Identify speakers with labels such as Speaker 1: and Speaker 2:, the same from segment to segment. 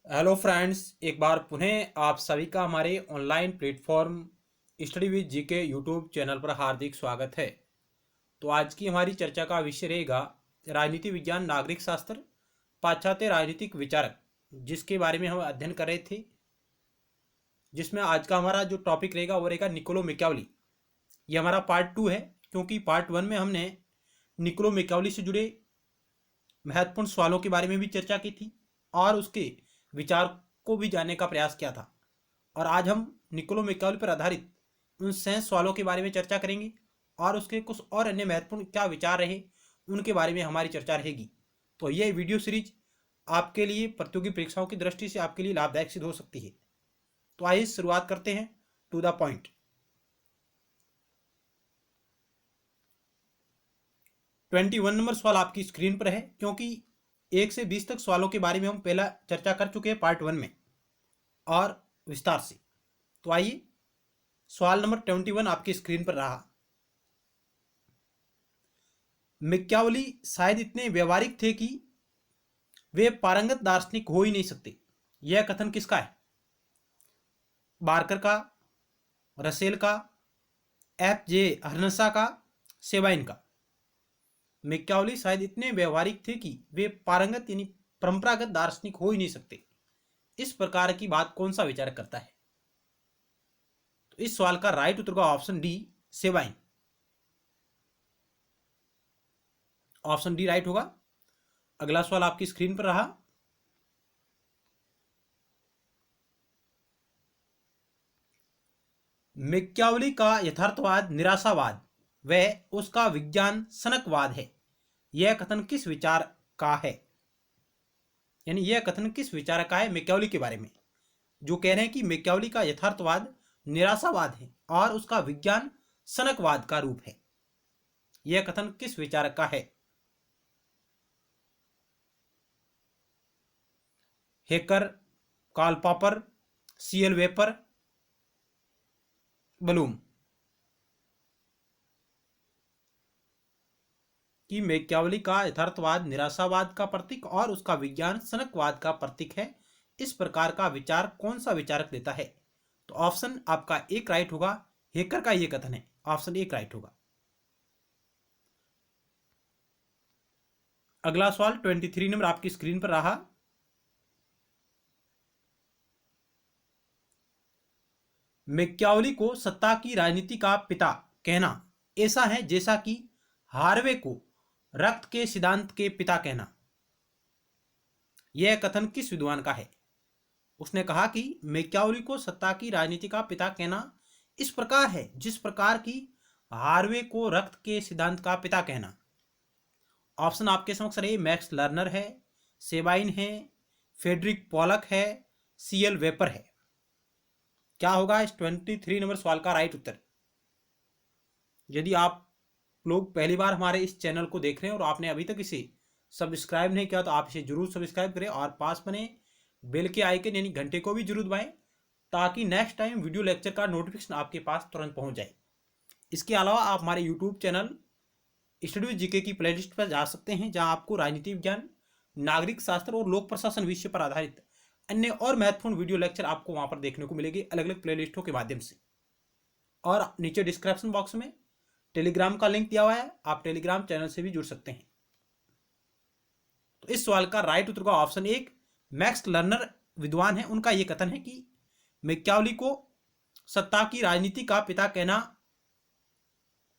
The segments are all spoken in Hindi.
Speaker 1: हेलो फ्रेंड्स, एक बार पुनः आप सभी का हमारे online platform study with GK YouTube channel पर हार्दिक स्वागत है। तो आज की हमारी चर्चा का विषय रहेगा राजनीति विज्ञान नागरिक शास्त्र पाश्चात्य राजनीतिक विचारक, जिसके बारे में हम अध्ययन कर रहे थे। जिसमें आज का हमारा जो टॉपिक रहेगा वो रहेगा निकोलो मैकियावेली। ये हमारा पार्ट 2 है, क्योंकि पार्ट 1 में हमने निकोलो मैकियावेली से जुड़े महत्वपूर्ण सवालों के बारे में भी चर्चा की थी और उसके विचार को भी जानने का प्रयास किया था। और आज हम निकोलो मैकियावेली पर आधारित उन 6 सवालों के बारे में चर्चा करेंगे और उसके कुछ और अन्य महत्वपूर्ण क्या विचार रहे उनके बारे में हमारी चर्चा रहेगी। तो यह वीडियो सीरीज आपके लिए प्रतियोगी परीक्षाओं की दृष्टि से आपके लिए लाभदायक सिद्ध हो सकती है। तो आइए शुरुआत करते हैं टू द पॉइंट। 21 नंबर सवाल आपकी स्क्रीन पर है, क्योंकि 1 से 20 तक सवालों के बारे में हम पहला चर्चा कर चुके हैं पार्ट 1 में और विस्तार से। तो आइए, सवाल नंबर 21 आपकी स्क्रीन पर रहा। मैकियावेली शायद इतने व्यवहारिक थे कि वे पारंगत दार्शनिक हो ही नहीं सकते। यह कथन किसका है? बार्कर का, रसेल का, एफ जे हर्नसा का, सेबाइन का। मैकियावेली शायद इतने व्यवहारिक थे कि वे पारंगत यानी परंपरागत दार्शनिक हो ही नहीं सकते। इस प्रकार की बात कौन सा विचारक करता है? तो इस सवाल का राइट उत्तर का option D, Sabine. Option D right होगा। अगला सवाल आपकी स्क्रीन पर रहा। मैकियावेली का यथार्थवाद निराशावाद व उसका विज्ञान सनकवाद है। यह कथन किस विचार का है? यानी यह कथन किस विचार का है मैकियावेली के बारे में, जो कह रहे हैं कि मैकियावेली का यथार्थवाद निराशावाद है और उसका विज्ञान सनकवाद का रूप है। यह कथन किस विचारक का है? Hacker, Karl Popper, C L Wayper, Bloom. कि मैकियावेली का यथार्थवाद निराशावाद का प्रतीक और उसका विज्ञान सनकवाद का प्रतीक है। इस प्रकार का विचार कौन सा विचारक देता है? तो ऑप्शन आपका एक राइट होगा। हेकर का यह कथन है। ऑप्शन एक राइट होगा। अगला सवाल 23 नंबर आपकी स्क्रीन पर रहा। मैकियावेली को सत्ता की राजनीति का पिता कहना ऐसा है जैसा कि हार्वे को रक्त के सिद्धांत के पिता कहना। यह कथन किस विद्वान का है? उसने कहा कि मैकियावेली को सत्ता की राजनीति का पिता कहना इस प्रकार है जिस प्रकार की हार्वे को रक्त के सिद्धांत का पिता कहना। ऑप्शन आपके समक्ष रहे। मैक्स लर्नर है, सेबाइन है, फेडरिक पॉलक है, सीएल वेपर है। क्या होगा इस 23 नंबर सवाल का राइट उत्तर? यदि आप लोग पहली बार हमारे इस चैनल को देख रहे हैं और आपने अभी तक इसे सब्सक्राइब नहीं किया तो आप इसे जरूर सब्सक्राइब करें और पास बने बेल के आइकन यानी घंटे को भी जरूर दबाएं, ताकि नेक्स्ट टाइम वीडियो लेक्चर का नोटिफिकेशन आपके पास तुरंत पहुंच जाए। इसके अलावा आप हमारे YouTube channel study with GK की प्लेलिस्ट पर जा सकते हैं, जहां आपको राजनीति विज्ञान, नागरिक शास्त्र और लोक प्रशासन विषय पर आधारित अन्य और महत्वपूर्ण वीडियो लेक्चर आपको वहां पर देखने को मिलेगी अलग अलग प्लेलिस्टों के माध्यम से। और नीचे डिस्क्रिप्शन बॉक्स में टेलीग्राम का लिंक दिया हुआ है, आप टेलीग्राम चैनल से भी जुड़ सकते हैं। तो इस सवाल का राइट उत्तर का ऑप्शन एक, मैक्स लर्नर विद्वान है, उनका यह कथन है कि मैकियावेली को सत्ता की राजनीति का पिता कहना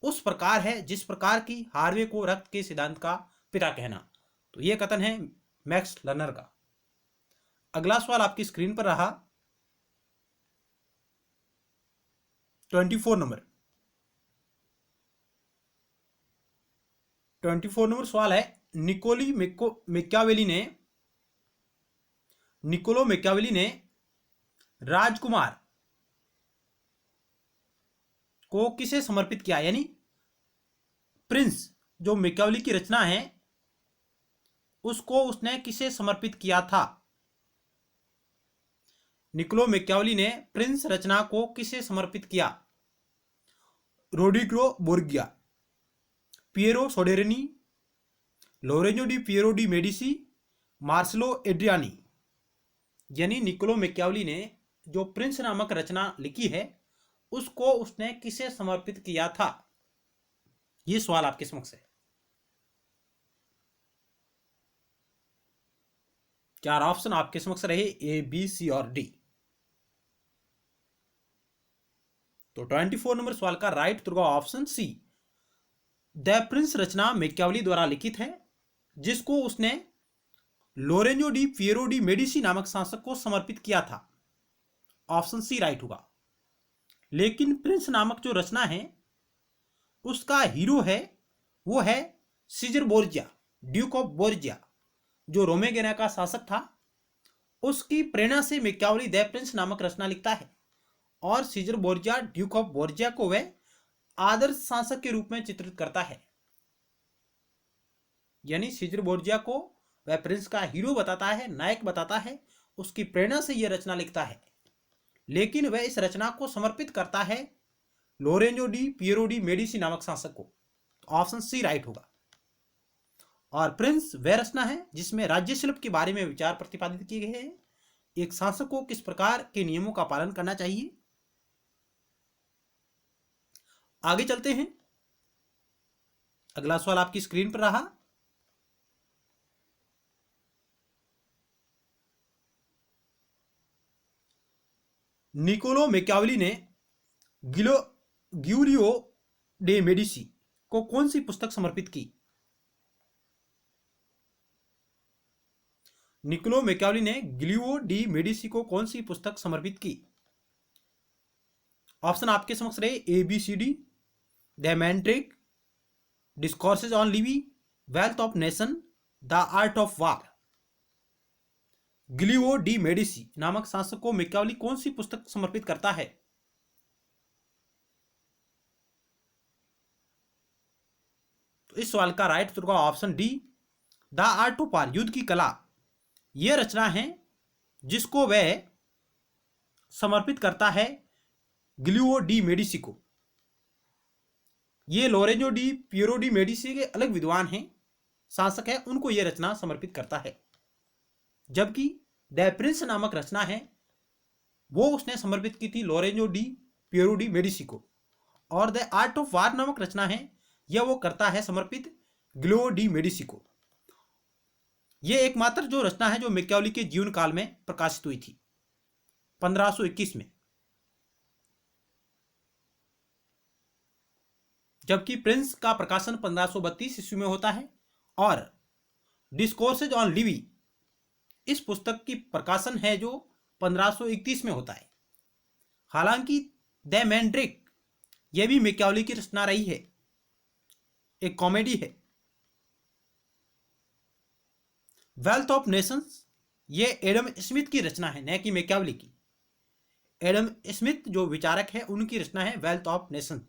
Speaker 1: उस प्रकार है जिस प्रकार की हार्वे को रक्त के सिद्धांत का पिता कहना। तो यह कथन है मैक्स लर्नर का। अगला सवाल आपकी स्क्रीन पर रहा। 24 नंबर सवाल है। निकोलो मैकियावेली ने राजकुमार को किसे समर्पित किया? यानी प्रिंस जो मैकियावेली की रचना है उसको उसने किसे समर्पित किया था? निकोलो मैकियावेली ने प्रिंस रचना को किसे समर्पित किया? Rodrigo Borgia, Piero Soderini, Lorenzo D Piero de Medici, Marcello Adriani. यानी निकोलो मैकियावली ने जो प्रिंस नामक रचना लिखी है उसको उसने किसे समर्पित किया था? ये सवाल आपके समक्ष है। चार ऑप्शन आपके समक्ष रहे, ए, बी, सी और डी। तो 24 नंबर सवाल का राइट उत्तर होगा ऑप्शन सी। द प्रिंस रचना मैकियावली द्वारा लिखित है, जिसको उसने Lorenzo D Piero de Medici नामक शासक को समर्पित किया था। ऑप्शन सी राइट होगा। लेकिन प्रिंस नामक जो रचना है उसका हीरो है वो है सीजर बोर्जिया, ड्यूक ऑफ बोर्जिया, जो रोमेगेना का शासक था। उसकी प्रेरणा से मैकियावली द प्रिंस नामक रचना लिखता है और सीजर बोर्जिया, ड्यूक ऑफ बोर्जिया को वह आदर्श शासक के रूप में चित्रित करता है। यानी सीजर बोर्जिया को वह प्रिंस का हीरो बताता है, नायक बताता है, उसकी प्रेरणा से यह रचना लिखता है। लेकिन वह इस रचना को समर्पित करता है Lorenzo D Piero de Medici नामक शासक को। तो ऑप्शन सी राइट होगा। और प्रिंस वह रचना है जिसमें राज्य शिल्प के बारे में विचार प्रतिपादित किए गए हैं, एक शासक को किस प्रकार के नियमों का पालन करना चाहिए। आगे चलते हैं। अगला सवाल आपकी स्क्रीन पर रहा। निकोलो मैकियावली ने ग्यूरियो डे मेडिसी को कौन सी पुस्तक समर्पित की? निकोलो मैकियावली ने ग्यूरियो डी मेडिसी को कौन सी पुस्तक समर्पित की? ऑप्शन आपके समक्ष रहे, A, B, C, D. The Mandrake, Discourses on Livy, Wealth of Nation, the Art of War. Giulio de Medici नामक शासक को मैकियावली कौन सी पुस्तक समर्पित करता है? तो इस सवाल का राइट उत्तर होगा option D, the Art of वार, युद्ध की कला। यह रचना है जिसको वह समर्पित करता है ग्यूरियो डी मेडिसी को। ये Lorenzo D Piero de Medici के अलग विद्वान हैं, शासक है, उनको यह रचना समर्पित करता है। जबकि द प्रिंस नामक रचना है वो उसने समर्पित की थी Lorenzo D Piero de Medici को। और द आर्ट ऑफ वार नामक रचना है यह वो करता है समर्पित ग्यूरियो डी मेडिसी को। यह एकमात्र जो रचना है जो मैकियावली के जीवन काल में प्रकाशित हुई थी 1521 में। जबकि प्रिंस का प्रकाशन 1532 ईस्वी में होता है और डिस्कोर्सेज ऑन लिवी इस पुस्तक की प्रकाशन है जो 1531 में होता है। हालांकि द मैंड्रिक यह भी मैकियावली की रचना रही है, एक कॉमेडी है। वेल्थ ऑफ नेशंस ये एडम स्मिथ की रचना है, न कि मैकियावली की। एडम स्मिथ जो विचारक है उनकी रचना है वेल्थ ऑफ नेशन।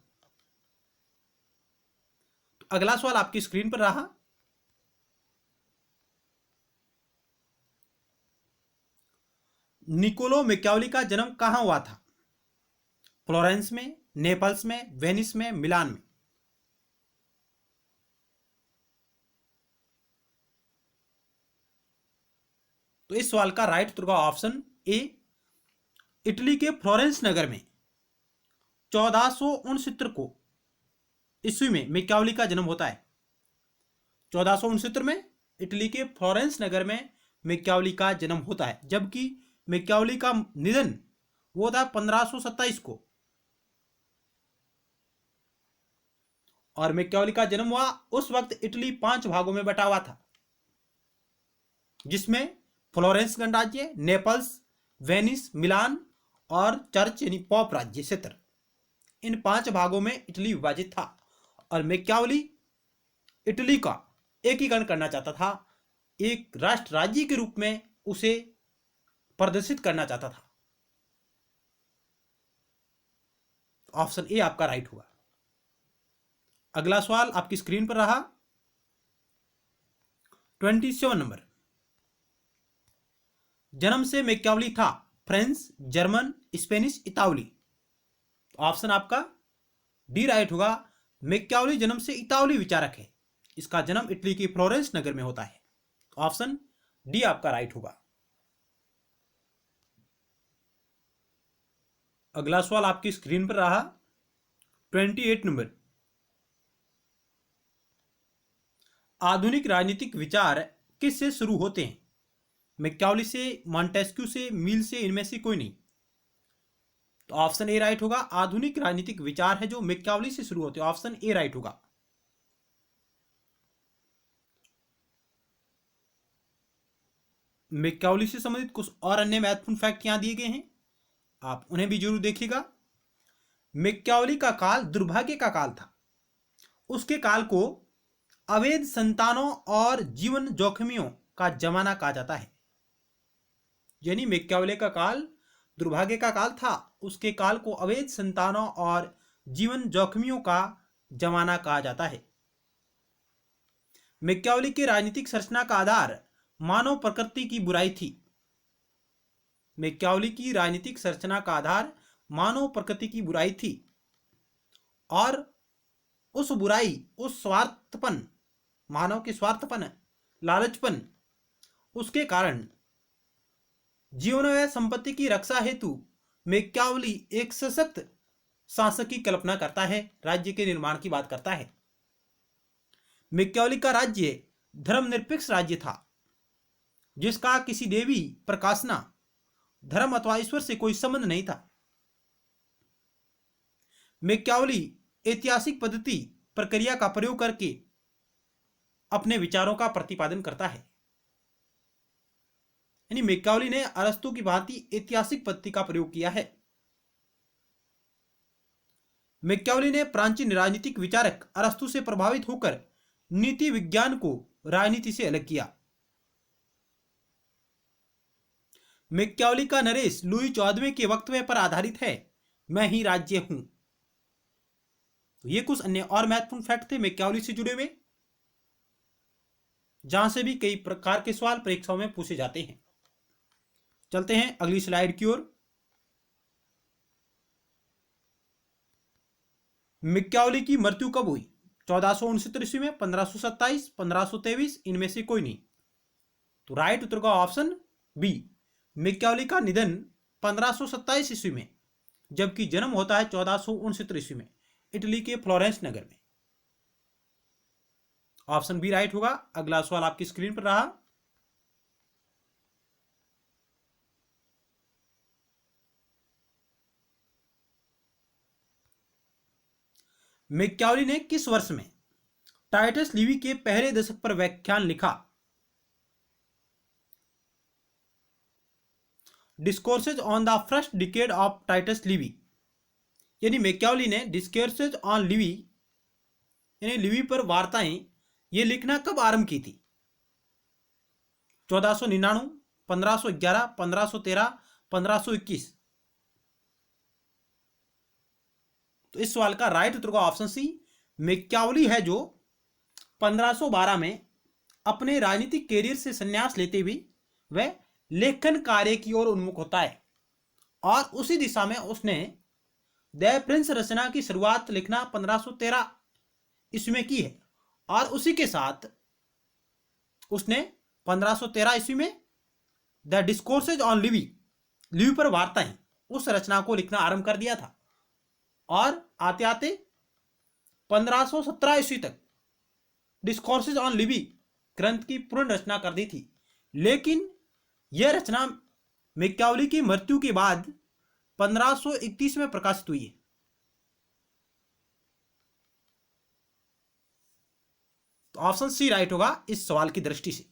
Speaker 1: तो अगला सवाल आपकी स्क्रीन पर रहा। निकोलो मैकियावली का जन्म कहां हुआ था? फ्लोरेंस में, नेपल्स में, वेनिस में, मिलान में। तो इस सवाल का राइट उत्तर होगा ऑप्शन ए, इटली के फ्लोरेंस नगर में 1469 को ईस्वी में मैकियावली का जन्म होता है। 1469 में इटली के फ्लोरेंस नगर में मैकियावली का जन्म होता है। जबकि मैकियावली का निधन वो था 1527 को। और मैकियावली का जन्म हुआ उस वक्त इटली 5 भागों में बटा हुआ था, जिसमें फ्लोरेंस गणराज्य, नेपल्स, वेनिस, मिलान और चर्च यानी पॉप राज्य क्षेत्र, इन 5 भागों में इटली विभाजित था। और मैकियावली इटली का एकीकरण करना चाहता था, एक राष्ट्र राज्य के रूप में उसे प्रदर्शित करना चाहता था। ऑप्शन ए आपका राइट हुआ। अगला सवाल आपकी स्क्रीन पर रहा 27 नंबर। जन्म से मैकियावली था फ्रेंच, जर्मन, स्पेनिश, इतावली। ऑप्शन आपका डी राइट होगा। मैकियावली जन्म से इतावली विचारक है, इसका जन्म इटली की फ्लोरेंस नगर में होता है। ऑप्शन डी आपका राइट होगा। अगला सवाल आपकी स्क्रीन पर रहा 28 नंबर। आधुनिक राजनीतिक विचार किससे शुरू होते हैं? मैकियावेली से, मॉन्टेस्क्यू से, मिल से, इनमें से कोई नहीं। तो ऑप्शन ए राइट होगा। आधुनिक राजनीतिक विचार है जो मैकियावेली से शुरू होते हैं, ऑप्शन ए राइट होगा। मैकियावेली से संबंधित कुछ और अन्य महत्वपूर्ण फैक्ट यहां दिए गए हैं, आप उन्हें भी जरूर देखिएगा। मैकियावेली का काल दुर्भाग्य का काल था। उसके काल को अवैध संतानों और जीवन जोखिमियों का जमाना कहा जाता है। यानी मैकियावेली का काल दुर्भाग्य का काल था, उसके काल को अवैध संतानों और जीवन जोखिमियों का जमाना कहा जाता है। मैकियावेली की राजनीतिक संरचना का आधार मानव प्रकृति की बुराई थी। मैकियावेली की राजनीतिक संरचना का आधार मानव प्रकृति की बुराई थी और उस बुराई, उस स्वार्थपन, मानव के स्वार्थपन, लालचपन, उसके कारण जीवन व संपत्ति की रक्षा हेतु मैकियावेली एक सशक्त शासक की कल्पना करता है, राज्य के निर्माण की बात करता है। मैकियावेली का राज्य धर्मनिरपेक्ष राज्य था, जिसका किसी देवी, प्रकाशना, धर्म अथवा ईश्वर से कोई संबंध नहीं था। मैकियावेली ऐतिहासिक पद्धति, प्रक्रिया का प्रयोग करके अपने विचारों का प्रतिपादन करता है। यानी मैकियावेली ने अरस्तु की भांति ऐतिहासिक पद्धति का प्रयोग किया है। मैकियावेली ने प्राचीन राजनीतिक विचारक अरस्तु से प्रभावित होकर नीति विज्ञान को राजनीति से अलग किया। मैकियावेली का नरेश लुई 14वें के वक्तव्य पर आधारित है, मैं ही राज्य हूं। तो ये कुछ अन्य और महत्वपूर्ण फैक्ट थे मैकियावेली से जुड़े हुए, जहां से भी कई प्रकार के सवाल परीक्षाओं में पूछे जाते हैं। चलते हैं अगली स्लाइड की ओर। मैकियावेली की मृत्यु कब हुई? 1469 ईस्वी में, 1527, 1523, इनमें से कोई नहीं। तो राइट उत्तर का ऑप्शन बी। मैकियावेली का निधन 1527 ईस्वी में, जबकि जन्म होता है 1469 ईस्वी में, इटली के फ्लोरेंस नगर में। ऑप्शन बी राइट होगा। अगला सवाल आपकी स्क्रीन पर रहा। मैकियावेली ने किस वर्ष में टाइटस लिवी के पहले दशक पर व्याख्यान लिखा? Discourses on the First Decade of Titus Livy. यानी मैकियावेली ने डिस्कोर्सेज ऑन लिवी, यानी लिवी पर वार्ताएं, ये लिखना कब आरंभ की थी? 1499, 1511, 1513, 1521। तो इस सवाल का राइट उत्तर का ऑप्शन सी मैकियावेली है, जो 1512 में अपने राजनीतिक कैरियर से संन्यास लेते हुए वह लेखन कार्य की ओर उन्मुख होता है और उसी दिशा में उसने द प्रिंस रचना की शुरुआत लिखना 1513 ईस्वी में की है और उसी के साथ उसने 1513 ईस्वी में the discourses on Levi, Levi पर वार्ताएं, उस रचना को लिखना आरंभ कर दिया था और आते आते 1517 ईस्वी तक डिस्कोर्सेज ऑन लिवी ग्रंथ की पूर्ण रचना कर दी थी। लेकिन यह रचना मैकियावेली की मृत्यु के बाद 1531 में प्रकाशित हुई है। तो ऑप्शन सी राइट होगा इस सवाल की दृष्टि से।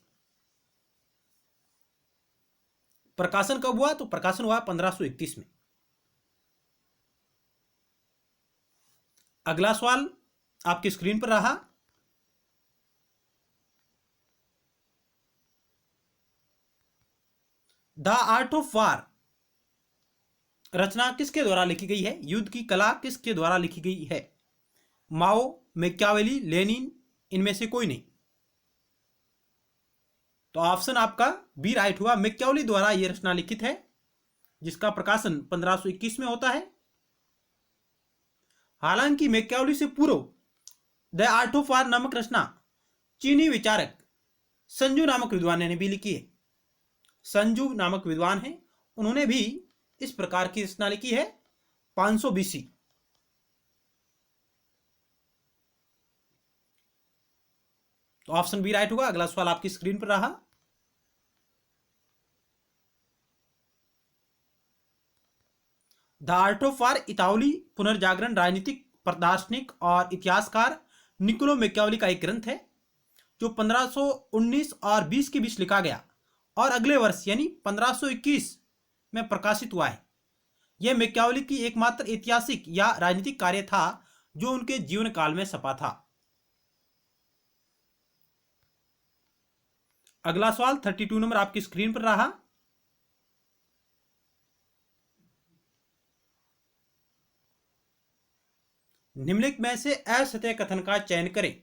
Speaker 1: प्रकाशन कब हुआ? तो प्रकाशन हुआ 1531 में। अगला सवाल आपकी स्क्रीन पर रहा। द आर्ट ऑफ वार रचना किसके द्वारा लिखी गई है? युद्ध की कला किसके द्वारा लिखी गई है? माओ, मैकियावेली, लेनिन, इनमें से कोई नहीं। तो ऑप्शन आपका बी राइट हुआ। मैकियावेली द्वारा यह रचना लिखित है, जिसका प्रकाशन 1521 में होता है। हालांकि मैकियावेली से पूर्व द आर्ट ऑफ वार नामक रचना चीनी विचारक संजू नामक विद्वान ने भी लिखी है। संजू नामक विद्वान है, उन्होंने भी इस प्रकार की रचना लिखी है 500 BC। तो ऑप्शन बी राइट होगा। अगला सवाल आपकी स्क्रीन पर रहा। द आर्ट ऑफ वार इतावली पुनर्जागरण राजनीतिक दार्शनिक और इतिहासकार निकोलो मैकियावेली का एक ग्रंथ है जो 1519 और 20 के बीच लिखा गया और अगले वर्ष यानी 1521 में प्रकाशित हुआ है। यह मैकियावेली की एकमात्र ऐतिहासिक या राजनीतिक कार्य था जो उनके जीवन काल में छपा था। अगला सवाल 32 नंबर आपकी स्क्रीन पर रहा। निम्नलिखित में से असत्य कथन का चयन करें।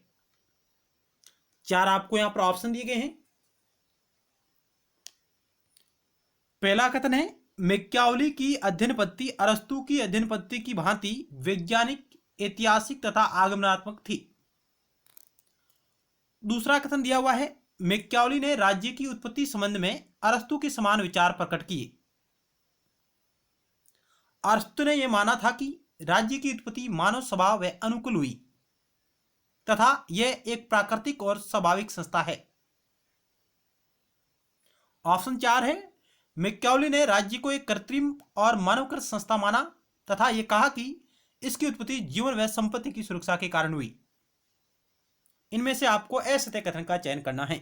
Speaker 1: 4 आपको यहां पर ऑप्शन दिए गए हैं। पहला कथन है मैकियावेली की अध्ययन पद्धति अरस्तु की अध्ययन पद्धति की भांति वैज्ञानिक, ऐतिहासिक तथा आगमनात्मक थी। दूसरा कथन दिया हुआ है मैकियावेली ने राज्य की उत्पत्ति संबंध में अरस्तु के समान विचार प्रकट किए। अरस्तु ने यह माना था कि राज्य की उत्पत्ति मानव स्वभाव व अनुकूल हुई तथा यह एक प्राकृतिक और स्वाभाविक संस्था है। ऑप्शन 4 है मैकियावेली ने राज्य को एक कृत्रिम और मानवकृत संस्था माना तथा यह कहा कि इसकी उत्पत्ति जीवन व संपत्ति की सुरक्षा के कारण हुई। इनमें से आपको असत्य कथन का चयन करना है।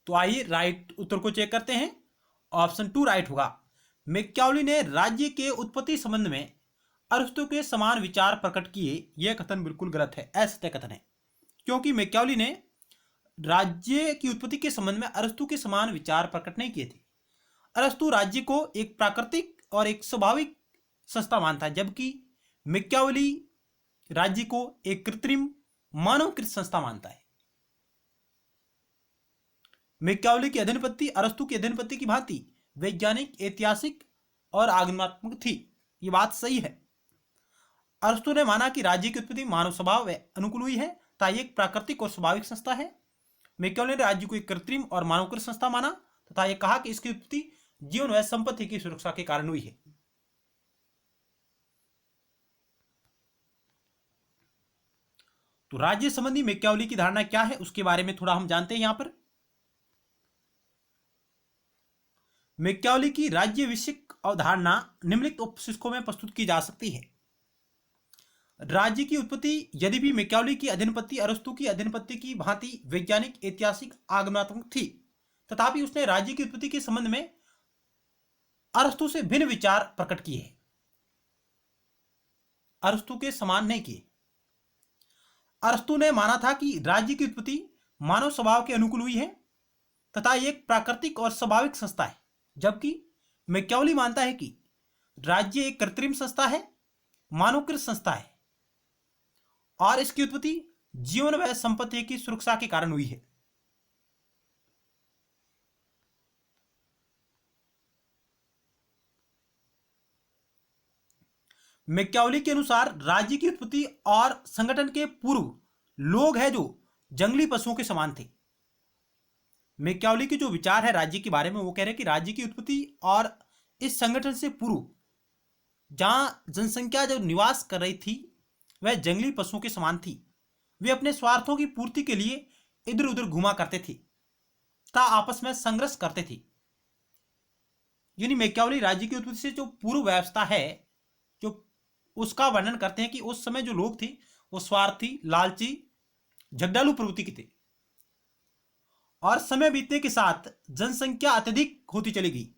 Speaker 1: तो आइए राइट उत्तर को चेक करते हैं। ऑप्शन 2 राइट होगा। मैकियावेली ने राज्य के उत्पत्ति संबंध में अरस्तु के समान विचार प्रकट किए। यह कथन बिल्कुल गलत है, असत्य कथन है, क्योंकि मैकियावेली ने राज्य की उत्पत्ति के संबंध में अरस्तु के समान विचार प्रकट नहीं किए थे। अरस्तु राज्य को एक प्राकृतिक और एक स्वाभाविक संस्था मानता है, जबकि मैकियावेली राज्य को एक कृत्रिम मानवकृत संस्था मानता है। मैकियावेली की अध्ययन पद्धति अरस्तु की अध्ययन पद्धति की भांति वैज्ञानिक, ऐतिहासिक और आगमनात्मक थी। यह बात सही है। अरस्तु ने माना कि राज्य की उत्पत्ति मानव स्वभाव व अनुकूल हुई है तथा एक प्राकृतिक और स्वाभाविक संस्था है। मैकियावेली ने राज्य को एक कृत्रिम और मानवकृत संस्था माना तथा यह कहा कि इसकी उत्पत्ति जीवन व संपत्ति की सुरक्षा के कारण हुई है। तो राज्य संबंधी मैकियावेली की धारणा क्या है उसके बारे में थोड़ा हम जानते हैं। यहां पर मैकियावेली की राज्य विषयक अवधारणा निम्नलिखित उपशीर्षकों में प्रस्तुत की जा सकती है। राज्य की उत्पत्ति यदि भी मैकियावेली की अध्ययन पद्धति अरस्तु की अध्ययन पद्धति की भांति वैज्ञानिक, ऐतिहासिक, आगमनात्मक थी, तथापि उसने राज्य की उत्पत्ति के संबंध में अरस्तु से भिन्न विचार प्रकट किए हैं, अरस्तु के समान नहीं किए। अरस्तु ने माना था कि राज्य की उत्पत्ति मानव स्वभाव के अनुकूल हुई है तथा एक प्राकृतिक और स्वाभाविक संस्था है, जबकि मैकियावेली मानता है कि राज्य एक कृत्रिम संस्था है, मानवकृत संस्था है और इसकी उत्पत्ति जीवन व संपत्ति की सुरक्षा के कारण हुई है। मैकियावेली के अनुसार राज्य की उत्पत्ति और संगठन के पूर्व लोग हैं जो जंगली पशुओं के समान थे। मैकियावेली के जो विचार है राज्य के बारे में, वो कह रहे हैं कि राज्य की उत्पत्ति और इस संगठन से पूर्व जहां जनसंख्या जो निवास कर रही थी वह जंगली पशुओं के समान थी। वे अपने स्वार्थों की पूर्ति के लिए इधर उधर घुमा करते थे तथा आपस में संघर्ष करते थे। यानी मैकियावेली राज्य की उत्पत्ति से जो पूर्व व्यवस्था है जो उसका वर्णन करते हैं कि उस समय जो लोग थे वो स्वार्थी, लालची, झगड़ालू प्रवृत्ति के थे और समय बीतने के साथ जनसंख्या अत्यधिक होती चली गई।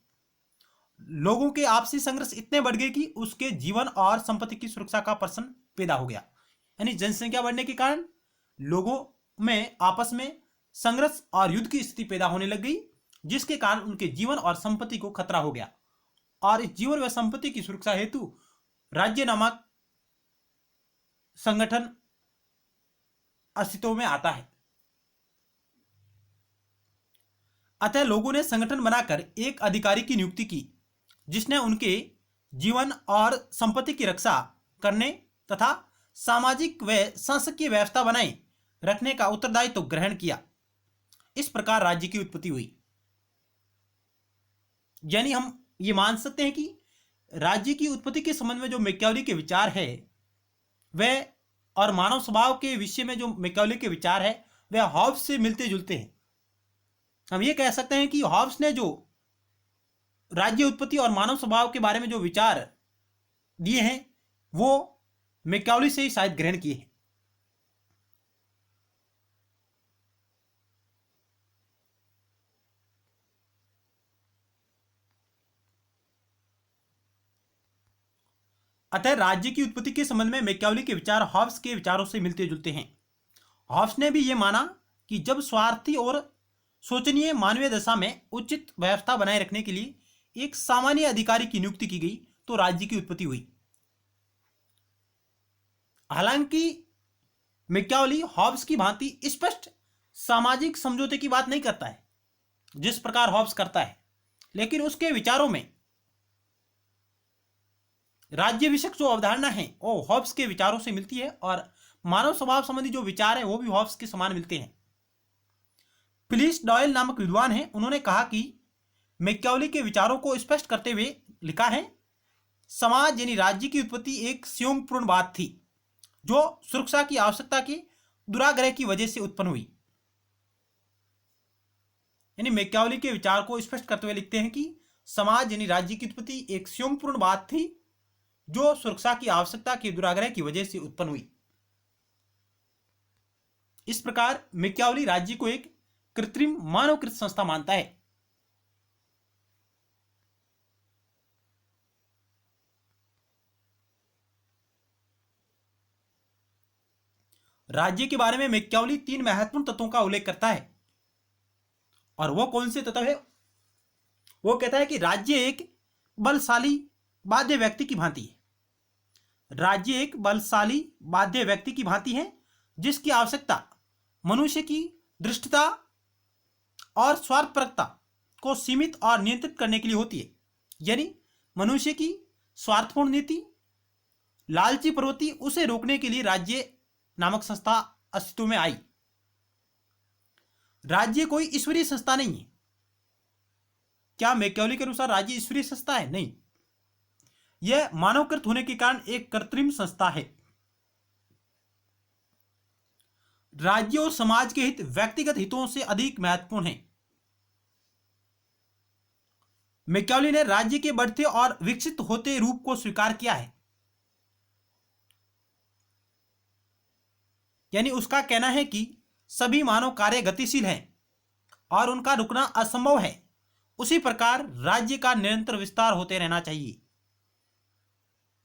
Speaker 1: लोगों के आपसी संघर्ष इतने बढ़ गए कि उसके जीवन और संपत्ति की सुरक्षा का प्रश्न पैदा हो गया। यानी जनसंख्या बढ़ने के कारण लोगों में आपस में संघर्ष और युद्ध की स्थिति पैदा होने लग गई, जिसके कारण उनके जीवन और संपत्ति को खतरा हो गया और इस जीवन व संपत्ति की सुरक्षा हेतु राज्य नामक संगठन अस्तित्व में आता है। अतः लोगों ने संगठन बनाकर एक अधिकारी की नियुक्ति की जिसने उनके जीवन और संपत्ति की रक्षा करने तथा सामाजिक व सांसकीय व्यवस्था बनाए रखने का उत्तरदायित्व ग्रहण किया। इस प्रकार राज्य की उत्पत्ति हुई। यानी हम ये मान सकते हैं कि राज्य की उत्पत्ति के संबंध में जो मैकियावेली के विचार है वह, और मानव स्वभाव के विषय में जो मैकियावेली के विचार है वह हॉब्स से मिलते जुलते हैं। हम ये कह सकते हैं कि हॉब्स ने जो राज्य उत्पत्ति और मानव स्वभाव के बारे में जो विचार दिए हैं वो मैकियावेली से ही शायद ग्रहण किए हैं। अतः राज्य की उत्पत्ति के संबंध में मैकियावेली के विचार हॉब्स के विचारों से मिलते जुलते हैं। हॉब्स ने भी यह माना कि जब स्वार्थी और शोचनीय मानवीय दशा में उचित व्यवस्था बनाए रखने के लिए एक सामान्य अधिकारी की नियुक्ति की गई तो राज्य की उत्पत्ति हुई। हालांकि मैकियावेली हॉब्स की भांति स्पष्ट सामाजिक समझौते की बात नहीं करता है जिस प्रकार हॉब्स करता है, लेकिन उसके विचारों में राज्य विषयक जो अवधारणा है वो हॉब्स के विचारों से मिलती है और मानव स्वभाव संबंधी जो विचार है वो भी हॉब्स के समान मिलते हैं। फिलिस डॉयल नामक विद्वान है, उन्होंने कहा कि मैकियावेली के विचारों को स्पष्ट करते हुए लिखा है, समाज यानी राज्य की उत्पत्ति एक संयोगपूर्ण बात थी जो सुरक्षा की आवश्यकता के दुराग्रह की वजह से उत्पन्न हुई। यानी मैकियावेली के विचार को स्पष्ट करते हुए लिखते हैं कि समाज यानी राज्य की उत्पत्ति एक संयोगपूर्ण बात थी जो सुरक्षा की आवश्यकता के दुराग्रह की वजह से उत्पन्न हुई। इस प्रकार मैकियावेली राज्य को एक कृत्रिम मानवकृत संस्था मानता है। राज्य के बारे में मैकियावेली 3 महत्वपूर्ण तत्वों का उल्लेख करता है, और वो कौन से तत्व है? वो कहता है कि राज्य एक बलशाली बाध्य व्यक्ति की भांति है। राज्य एक बलशाली बाध्य व्यक्ति की भांति है जिसकी आवश्यकता मनुष्य की दृष्टता और स्वार्थपरकता को सीमित और नियंत्रित करने के लिए होती है। यानी मनुष्य की स्वार्थपूर्ण नीति, लालची प्रवृत्ति, उसे रोकने के लिए राज्य नामक संस्था अस्तित्व में आई। राज्य कोई ईश्वरीय संस्था नहीं है। क्या मैकियावेली के अनुसार राज्य ईश्वरीय संस्था है? नहीं, यह मानवकृत होने के कारण एक कृत्रिम संस्था है। राज्य और समाज के हित व्यक्तिगत हितों से अधिक महत्वपूर्ण है। मैकियावेली ने राज्य के बढ़ते और विकसित होते रूप को स्वीकार किया है। यानी उसका कहना है कि सभी मानव कार्य गतिशील हैं और उनका रुकना असंभव है। उसी प्रकार राज्य का निरंतर विस्तार होते रहना चाहिए।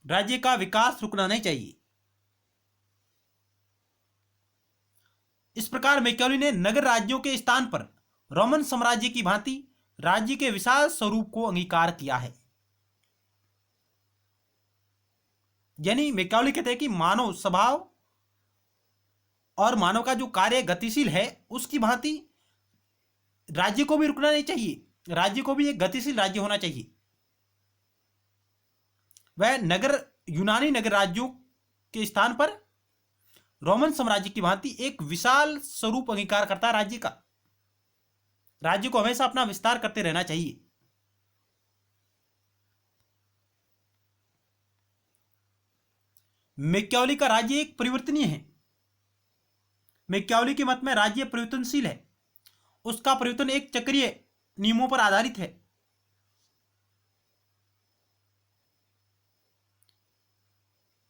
Speaker 1: राज्य का विकास रुकना नहीं चाहिए। इस प्रकार मैकियावेली ने नगर राज्यों के स्थान पर रोमन साम्राज्य की भांति राज्य के विशाल स्वरूप को अंगीकार किया है। यानी मैकियावेली कहते हैं कि मानव स्वभाव और मानव का जो कार्य गतिशील है उसकी भांति राज्य को भी रुकना नहीं चाहिए। राज्य को भी एक गतिशील राज्य होना चाहिए। वह नगर, यूनानी नगर राज्यों के स्थान पर रोमन साम्राज्य की भांति एक विशाल स्वरूप अंगीकार करता है राज्य का। राज्य को हमेशा अपना विस्तार करते रहना चाहिए। मैकियावेली का राज्य एक परिवर्तनीय है। मैकियावेली के मत में राज्य परिवर्तनशील है। उसका परिवर्तन एक चक्रीय नियमों पर आधारित है।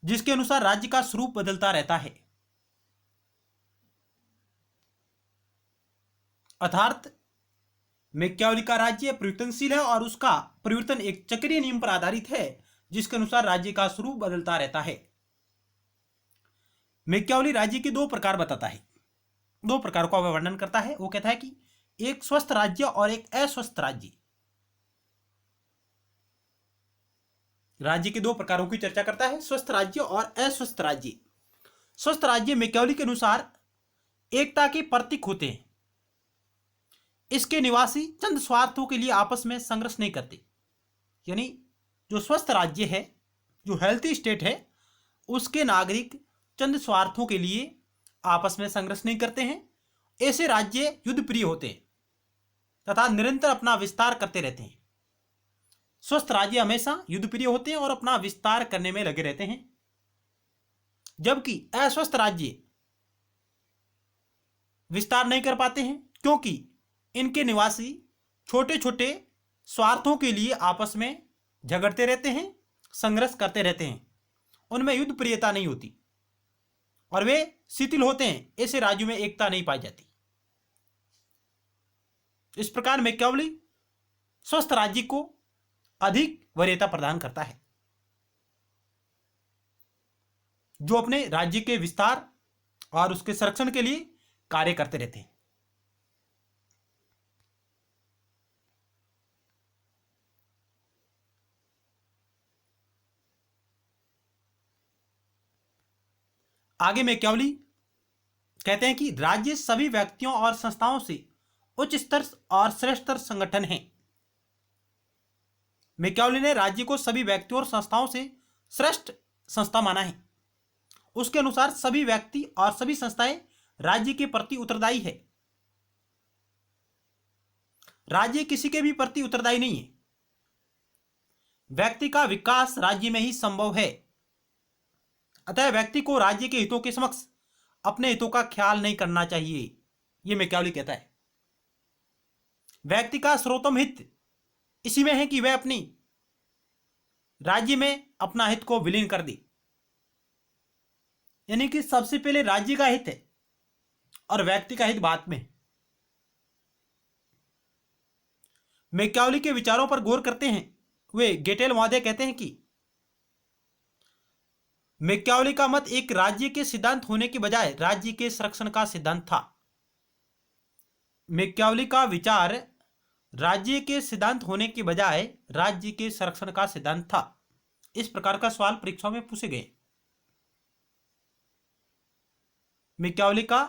Speaker 1: जिसके अनुसार राज्य का स्वरूप बदलता रहता है। अर्थात मैकियावेली का राज्य परिवर्तनशील है और उसका परिवर्तन एक चक्रीय नियम पर आधारित है जिसके अनुसार राज्य का स्वरूप बदलता रहता है। मैकियावेली राज्य के 2 प्रकार बताता है। 2 प्रकारों का वर्णन करता है। वो कहता है कि एक स्वस्थ राज्य और एक अस्वस्थ राज्य। राज्य के 2 प्रकारों की चर्चा करता है, स्वस्थ राज्य और अस्वस्थ राज्य। स्वस्थ राज्य मैकियावेली के अनुसार एकता के प्रतीक होते हैं। इसके निवासी चंद स्वार्थों के लिए आपस में संघर्ष नहीं करते। यानी जो स्वस्थ राज्य है, जो हेल्थी स्टेट है, उसके नागरिक चंद स्वार्थों के लिए आपस में संघर्ष नहीं करते हैं ऐसे राज्य युद्ध प्रिय होते हैं तथा निरंतर अपना विस्तार करते रहते हैं। स्वस्थ राज्य हमेशा युद्ध प्रिय होते हैं और अपना विस्तार करने में लगे रहते हैं, जबकि अस्वस्थ राज्य विस्तार नहीं कर पाते हैं, क्योंकि इनके निवासी छोटे छोटे स्वार्थों के लिए आपस में झगड़ते रहते हैं, संघर्ष करते रहते हैं, उनमें युद्ध प्रियता नहीं होती और वे शिथिल होते हैं। ऐसे राज्यों में एकता नहीं पाई जाती। इस प्रकार मैकियावेली स्वस्थ राज्य को अधिक वरीयता प्रदान करता है, जो अपने राज्य के विस्तार और उसके संरक्षण के लिए कार्य करते रहते हैं। आगे मैकियावेली कहते हैं कि राज्य सभी व्यक्तियों और संस्थाओं से उच्च स्तर और श्रेष्ठ संगठन है। मैकियावेली ने राज्य को सभी व्यक्तियों और संस्थाओं से श्रेष्ठ संस्था माना है। उसके अनुसार सभी व्यक्ति और सभी संस्थाएं राज्य के प्रति उत्तरदायी है। राज्य किसी के भी प्रति उत्तरदायी नहीं है। व्यक्ति का विकास राज्य में ही संभव है। अतः व्यक्ति को राज्य के हितों के समक्ष अपने हितों का ख्याल नहीं करना चाहिए, यह मैकियावेली कहता है। व्यक्ति का सर्वोत्तम हित इसी में है कि वह अपनी राज्य में अपना हित को विलीन कर दे, यानी कि सबसे पहले राज्य का हित है और व्यक्ति का हित बाद में। मैकियावेली के विचारों पर गौर करते हैं वे गेटेल महोदय कहते हैं कि मैकियावेली का मत एक राज्य के सिद्धांत होने के बजाय राज्य के संरक्षण का सिद्धांत था। मैकियावेली का विचार राज्य के सिद्धांत होने के बजाय राज्य के संरक्षण का सिद्धांत था। इस प्रकार का सवाल परीक्षाओं में पूछे गए। मैकियावेली का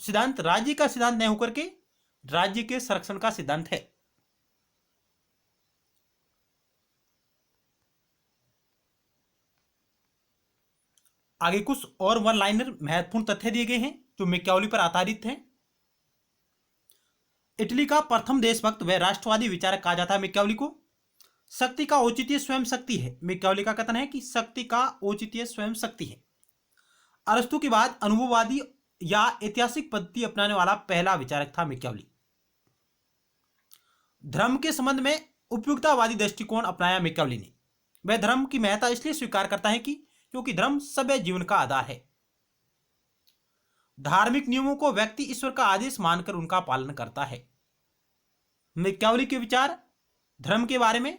Speaker 1: सिद्धांत राज्य का सिद्धांत नहीं होकर के राज्य के संरक्षण का सिद्धांत है। आगे कुछ और वन लाइनर महत्वपूर्ण तथ्य दिए गए हैं जो मैकियावेली पर आधारित हैं। इटली का प्रथम देशभक्त व राष्ट्रवादी विचारक कहा जाता है मैकियावेली को। शक्ति का औचित्य स्वयं शक्ति है। मैकियावेली का कथन है कि शक्ति का औचित्य स्वयं शक्ति है। अरस्तु के बाद अनुभववादी या ऐतिहासिक पद्धति अपनाने वाला पहला विचारक था मैकियावेली। धर्म के संबंध में उपयुक्ततावादी दृष्टिकोण अपनाया मैकियावेली ने। वह धर्म की महत्ता इसलिए स्वीकार करता है कि क्योंकि धर्म सभ्य जीवन का आधार है। धार्मिक नियमों को व्यक्ति ईश्वर का आदेश मानकर उनका पालन करता है। मैकियावेली के विचार धर्म के बारे में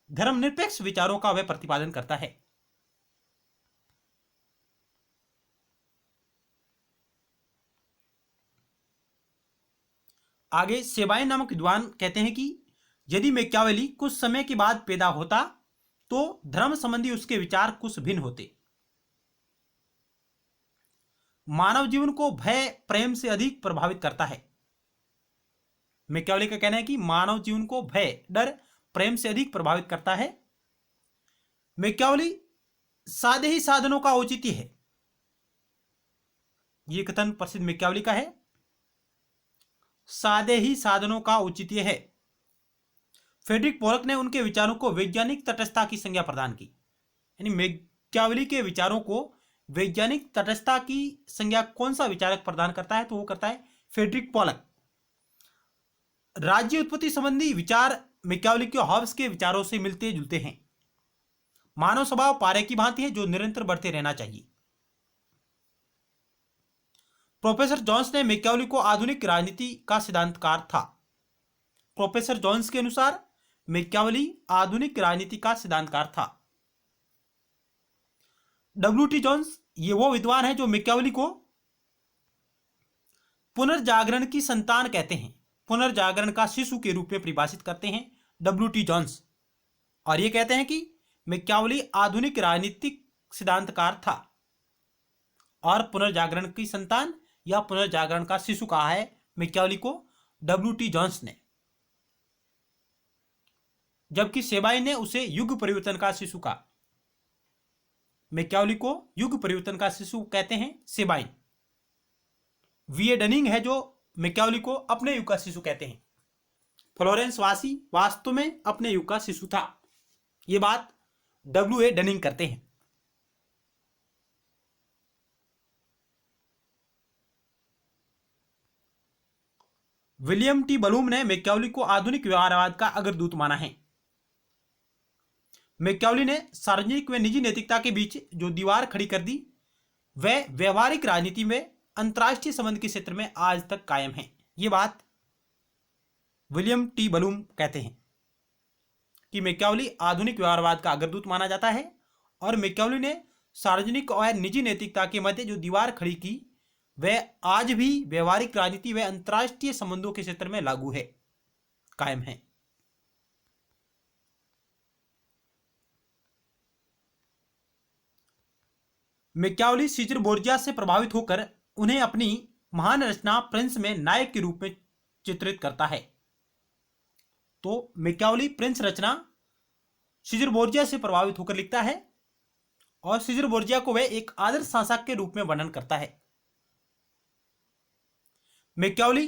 Speaker 1: धर्मनिरपेक्ष विचारों का वह प्रतिपादन करता है। आगे सेबाइन नामक विद्वान कहते हैं कि यदि मैकियावेली कुछ समय के बाद पैदा होता तो धर्म संबंधी उसके विचार कुछ भिन्न होते। मानव जीवन को भय प्रेम से अधिक प्रभावित करता है। मैकियावेली का कहना है कि मानव जीवन को भय डर प्रेम से अधिक प्रभावित करता है। मैकियावेली सादे ही साधनों का औचित्य है। यह कथन प्रसिद्ध मैकियावेली का है। सादे ही साधनों का औचित्य है। फ्रेडरिक पोलक ने उनके विचारों को वैज्ञानिक तटस्थता की संज्ञा प्रदान की। यानी मैकियावेली के विचारों को वैज्ञानिक तटस्थता की संज्ञा कौन सा विचारक प्रदान करता है, तो वो करता है फ्रेडरिक पोलक। राज्य उत्पत्ति संबंधी विचार मैकियावेली के हॉब्स के विचारों से मिलते जुलते हैं। मानव स्वभाव पारे की भांति है जो निरंतर बढ़ते रहना चाहिए। प्रोफेसर जॉन्स ने मैकियावेली को आधुनिक राजनीति का सिद्धांतकार था। प्रोफेसर जॉन्स के अनुसार मैकियावेली आधुनिक राजनीति का सिद्धांतकार था। डब्ल्यू.टी. जॉन्स ये वो विद्वान है जो मैकियावेली को पुनर्जागरण की संतान कहते हैं, पुनर्जागरण का शिशु के रूप में परिभाषित करते हैं डब्ल्यू.टी. जॉन्स। और ये कहते हैं कि मैकियावेली आधुनिक राजनीतिक सिद्धांतकार था और पुनर्जागरण की संतान या पुनर्जागरण का शिशु कहा है मैकियावेली को डब्ल्यू.टी. जॉन्स ने, जबकि सेबाइन ने उसे युग परिवर्तन का शिशु कहा। मैकियावेली को युग परिवर्तन का शिशु कहते हैं सेबाइन। वीए डनिंग है जो मैकियावली को अपने युग का शिशु कहते हैं। फ्लोरेंस वासी वास्तव में अपने युग का शिशु था, ये बात डब्ल्यू ए डनिंग करते हैं। विलियम टी बलूम ने मैकियावली को आधुनिक व्यवहारवाद का अग्रदूत माना है। मैकियावली ने सार्वजनिक व निजी नैतिकता के बीच जो दीवार खड़ी कर दी वह व्यवहारिक राजनीति में अंतर्राष्ट्रीय संबंध के क्षेत्र में आज तक कायम है, ये बात विलियम टी बलूम कहते हैं कि मैकियावली आधुनिक व्यवहारवाद का अग्रदूत माना जाता है और मैकियावली ने सार्वजनिक और निजी नैतिकता के मध्य जो दीवार खड़ी की वह आज भी व्यवहारिक राजनीति व अंतर्राष्ट्रीय संबंधों के क्षेत्र में लागू है, कायम है। मैकियावली सीजर बोर्जिया से प्रभावित होकर उन्हें अपनी महान रचना प्रिंस में नायक के रूप में चित्रित करता है। तो मैकियावली प्रिंस रचना सीजर बोर्जिया से प्रभावित होकर लिखता है और सीजर बोर्जिया को वह एक आदर्श शासक के रूप में वर्णन करता है। मैकियावली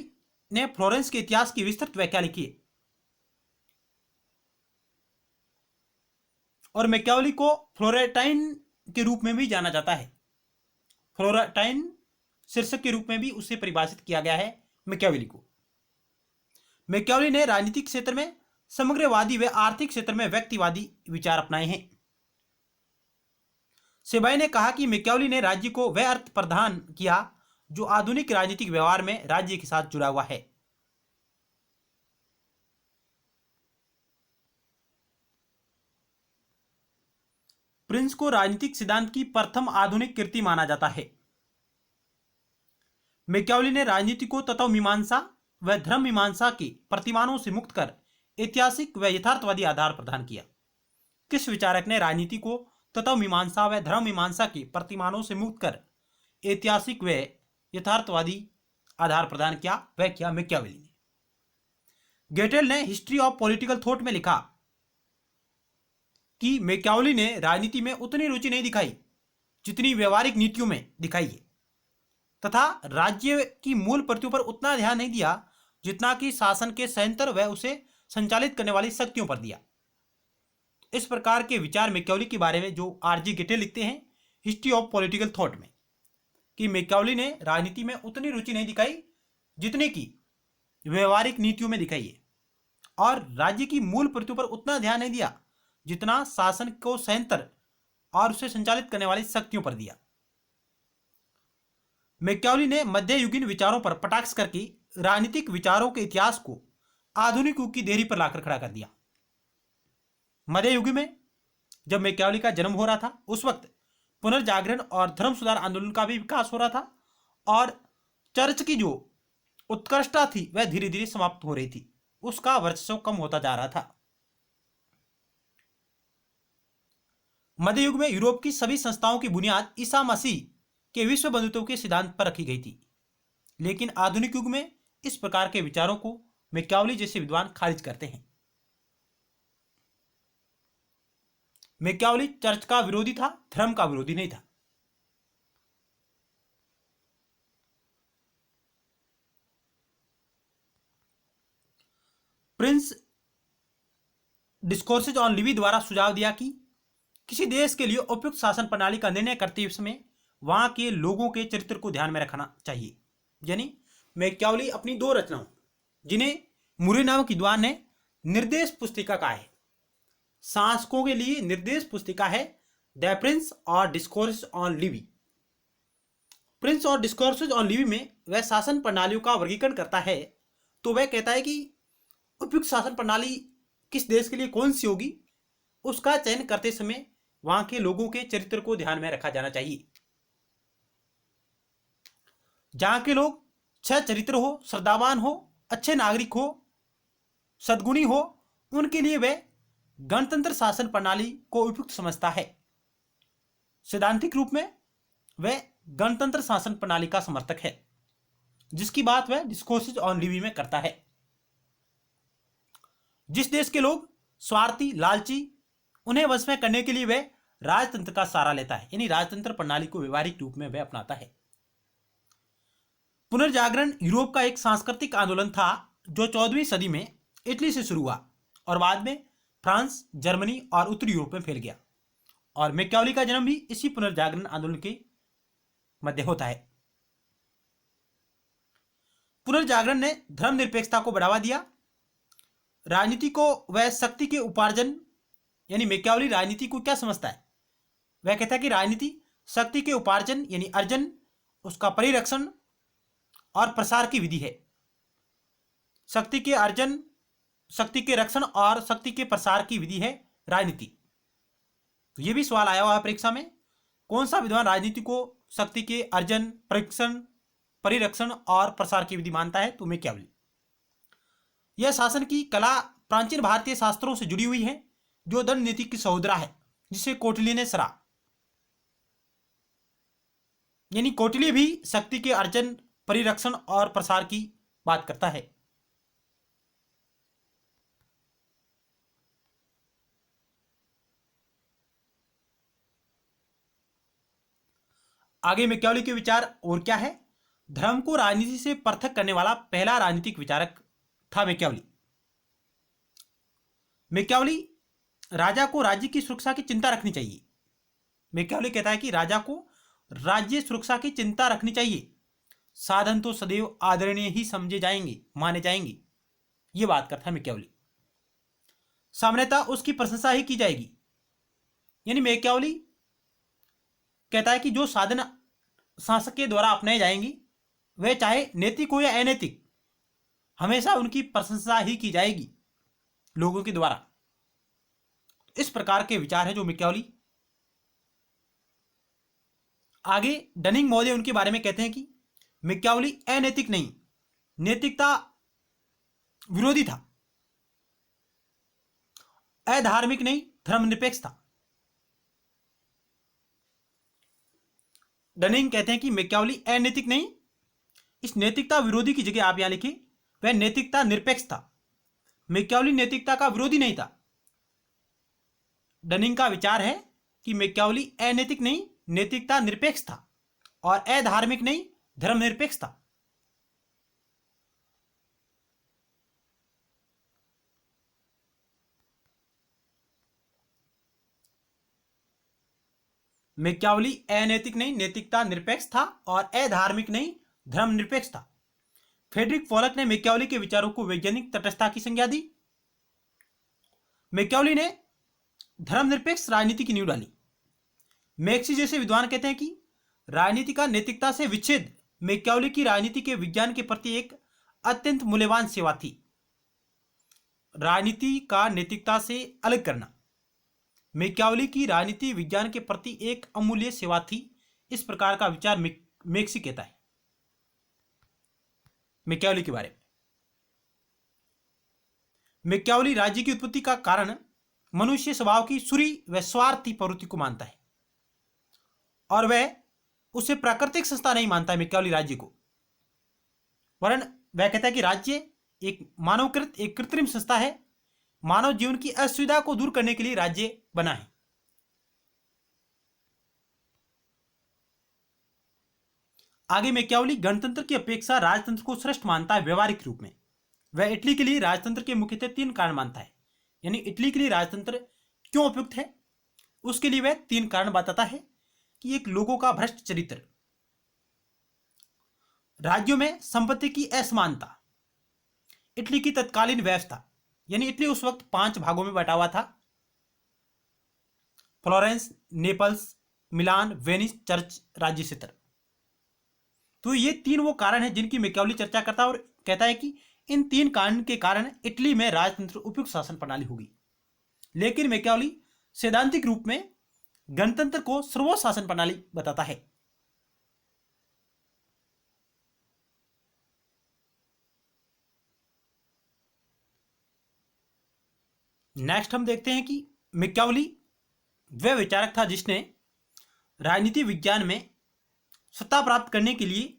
Speaker 1: ने फ्लोरेंस के इतिहास की विस्तृत व्याख्या लिखी है और मैकियावली को फ्लोरेंटाइन के रूप में भी जाना जाता है। फ्लोरेंटाइन शीर्षक के रूप में भी उसे परिभाषित किया गया है मैकियावली को। मैकियावली ने राजनीतिक क्षेत्र में समग्रवादी व आर्थिक क्षेत्र में व्यक्तिवादी विचार अपनाए हैं। सेबाई ने कहा कि मैकियावली ने राज्य को वह अर्थ प्रदान किया जो आधुनिक राजनीतिक व्यवहार में राज्य के साथ जुड़ा हुआ है। प्रिंस को राजनीतिक सिद्धांत की प्रथम आधुनिक कृति माना जाता है। मैकियावली ने राजनीति को तत्व मीमांसा व धर्म मीमांसा के प्रतिमानों से मुक्त कर ऐतिहासिक व यथार्थवादी आधार प्रदान किया। किस विचारक ने राजनीति को तत्व मीमांसा व धर्म मीमांसा के प्रतिमानों से मुक्त कर ऐतिहासिक व यथार्थवादी आधार प्रदान किया? वह किया मैकियावली ने। गेटेल ने हिस्ट्री ऑफ पॉलिटिकल थॉट में लिखा कि मैकियावली ने राजनीति में उतनी रुचि नहीं दिखाई जितनी व्यवहारिक नीतियों में दिखाई है तथा राज्य की मूल प्रतियों पर उतना ध्यान नहीं दिया जितना कि शासन के संयंत्र व उसे संचालित करने वाली शक्तियों पर दिया। इस प्रकार के विचार मैकियावली के बारे में जो आरजी गेटेल लिखते हैं हिस्ट्री ऑफ पॉलिटिकल थॉट में कि मैकियावली ने राजनीति में उतनी रुचि नहीं दिखाई जितने की व्यवहारिक नीतियों में दिखाई है और राज्य की मूल प्रतियों पर उतना ध्यान नहीं दिया जितना शासन को संयंत्र और उसे संचालित करने वाली शक्तियों पर दिया। मैकियावली ने मध्ययुगीन विचारों पर कटाक्ष करके राजनीतिक विचारों के इतिहास को आधुनिक युग की देहरी पर लाकर खड़ा कर दिया। मध्ययुग में जब मैकियावली का जन्म हो रहा था उस वक्त पुनर्जागरण और धर्म सुधार आंदोलन का भी विकास हो रहा था और चर्च की जो उत्कृष्टता थी वह धीरे धीरे समाप्त हो रही थी, उसका वर्चस्व कम होता जा रहा था। मध्ययुग में यूरोप की सभी संस्थाओं की बुनियाद ईसा मसीह के विश्व बंधुत्व के सिद्धांत पर रखी गई थी, लेकिन आधुनिक युग में इस प्रकार के विचारों को मैकियावली जैसे विद्वान खारिज करते हैं। मैकियावली चर्च का विरोधी था, धर्म का विरोधी नहीं था। प्रिंस डिस्कोर्सेज ऑन लिवी द्वारा सुझाव दिया कि किसी देश के लिए उपयुक्त शासन प्रणाली का निर्णय करते समय वहां के लोगों के चरित्र को ध्यान में रखना चाहिए। यानी मैकियावली अपनी दो रचनाओं जिन्हें मुरे नामक विद्वान ने निर्देश पुस्तिका कहा है, शासकों के लिए निर्देश पुस्तिका है द प्रिंस और डिस्कोर्स ऑन लिवी। प्रिंस और डिस्कोर्सेज ऑन लिवी में वह शासन प्रणालियों का वर्गीकरण करता है। तो वह कहता है कि उपयुक्त शासन प्रणाली किस देश के लिए कौन सी होगी, उसका चयन करते समय वहां के लोगों के चरित्र को ध्यान में रखा जाना चाहिए। जहां के लोग अच्छे चरित्र हो, श्रद्धावान हो, अच्छे नागरिक हो, सद्गुणी हो, उनके लिए वह गणतंत्र शासन प्रणाली को उपयुक्त समझता है। सैद्धांतिक रूप में वह गणतंत्र शासन प्रणाली का समर्थक है, जिसकी बात वह डिस्कोर्सेज ऑन लिवी में करता है। जिस देश के लोग स्वार्थी, लालची, उन्हें वश में करने के लिए वह राजतंत्र का सहारा लेता है, यानी राजतंत्र प्रणाली को व्यवहारिक रूप में वह अपनाता है। पुनर्जागरण यूरोप का एक सांस्कृतिक आंदोलन था जो 14वीं सदी में इटली से शुरू हुआ और बाद में फ्रांस, जर्मनी और उत्तरी यूरोप में फैल गया। और मैकियावेली का जन्म भी इसी पुनर्जागरण आंदोलन के मध्य होता है। पुनर्जागरण ने धर्मनिरपेक्षता को बढ़ावा दिया। राजनीति को वह शक्ति के उपार्जन, यानी मैकियावेली राजनीति को क्या समझता है? वह कहता है कि राजनीति शक्ति के उपार्जन यानी अर्जन, उसका परिरक्षण और प्रसार की विधि है। शक्ति के अर्जन, शक्ति के रक्षण और शक्ति के प्रसार की विधि है राजनीति। तो ये भी सवाल आया हुआ है परीक्षा में, कौन सा विद्वान राजनीति को शक्ति के अर्जन, परिरक्षण और प्रसार की विधि मानता है? तो मैकियावेली। यह शासन की कला प्राचीन भारतीय शास्त्रों से जुड़ी हुई है जो दंड नीति की सहोदरा है, जिसे कौटिल्य ने सरा। यानी कौटिल्य भी शक्ति के अर्जन, परिरक्षण और प्रसार की बात करता है। आगे मैकियावेली के विचार और क्या है? धर्म को राजनीति से पृथक करने वाला पहला राजनीतिक विचारक था मैकियावेली। मैकियावेली राजा को राज्य की सुरक्षा की चिंता रखनी चाहिए। मैकियावेली कहता है कि राजा को राज्य सुरक्षा की चिंता रखनी चाहिए। साधन तो सदैव आदरणीय ही समझे जाएंगे, माने जाएंगे, ये बात करता है मैकियावेली। सामान्यतः उसकी प्रशंसा ही की जाएगी। यानी मैकियावेली कहता है कि जो साधन शासक के द्वारा अपनाए जाएंगे वह चाहे नैतिक हो या अनैतिक, हमेशा उनकी प्रशंसा ही की जाएगी लोगों के द्वारा। इस प्रकार के विचार है जो मैकियावेली। आगे डनिंग महोदय उनके बारे में कहते हैं कि मैकियावेली अनैतिक नहीं, नैतिकता विरोधी था, अधार्मिक नहीं, धर्मनिरपेक्ष था। डनिंग कहते हैं कि मैकियावेली अनैतिक नहीं, इस नैतिकता विरोधी की जगह आप यहां लिखिए वह नैतिकता निरपेक्ष था। मैकियावेली नैतिकता का विरोधी नहीं था। डनिंग का विचार है कि मैकियावेली अनैतिक नहीं, नैतिकता निरपेक्ष था और अधार्मिक नहीं, धर्मनिरपेक्ष था। मैकियावेली अनैतिक नहीं, नैतिकता निरपेक्ष था और अधार्मिक नहीं, धर्मनिरपेक्ष था। फ्रेडरिक पोलक ने मैकियावेली के विचारों को वैज्ञानिक तटस्थता की संज्ञा दी। मैकियावेली ने धर्मनिरपेक्ष राजनीति की नींव डाली। मैक्सी जैसे विद्वान कहते हैं कि राजनीति का नैतिकता से विच्छेद मैकियावेली की राजनीति के विज्ञान के प्रति एक अत्यंत मूल्यवान सेवा थी। राजनीति का नैतिकता से अलग करना मैकियावेली की राजनीति विज्ञान के प्रति एक अमूल्य सेवा थी। इस प्रकार का विचार मैक्सी कहता है मैकियावेली के बारे में। मैकियावेली राज्य की उत्पत्ति का कारण मनुष्य स्वभाव की सुरी व स्वार्थी प्रवृत्ति को मानता है और वह उसे प्राकृतिक संस्था नहीं मानता है मैकियावेली राज्य को, वरन वह कहता है कि राज्य एक मानवकृत, एक कृत्रिम संस्था है। मानव जीवन की असुविधा को दूर करने के लिए राज्य बना है। आगे मैकियावेली गणतंत्र की अपेक्षा राजतंत्र को श्रेष्ठ मानता है व्यवहारिक रूप में। वह इटली के लिए राजतंत्र के मुख्यतः 3 कारण मानता है। यानी इटली के लिए राजतंत्र क्यों उपयुक्त है, उसके लिए वह 3 कारण बताता है कि एक लोगों का भ्रष्ट चरित्र, राज्यों में संपत्ति की असमानता, इटली की तत्कालीन व्यवस्था। यानी इटली उस वक्त 5 भागों में बटा हुआ था, फ्लोरेंस, नेपल्स, मिलान, वेनिस, चर्च, राज्य क्षेत्र। तो ये 3 वो कारण हैं जिनकी मैकियावेली चर्चा करता है और कहता है कि इन 3 कारण के कारण इटली में राजतंत्र उपयुक्त शासन प्रणाली होगी। लेकिन मैकियावेली सैद्धांतिक रूप में गणतंत्र को सर्वोच्च शासन प्रणाली बताता है। नेक्स्ट हम देखते हैं कि मैकियावेली वह विचारक था जिसने राजनीति विज्ञान में सत्ता प्राप्त करने के लिए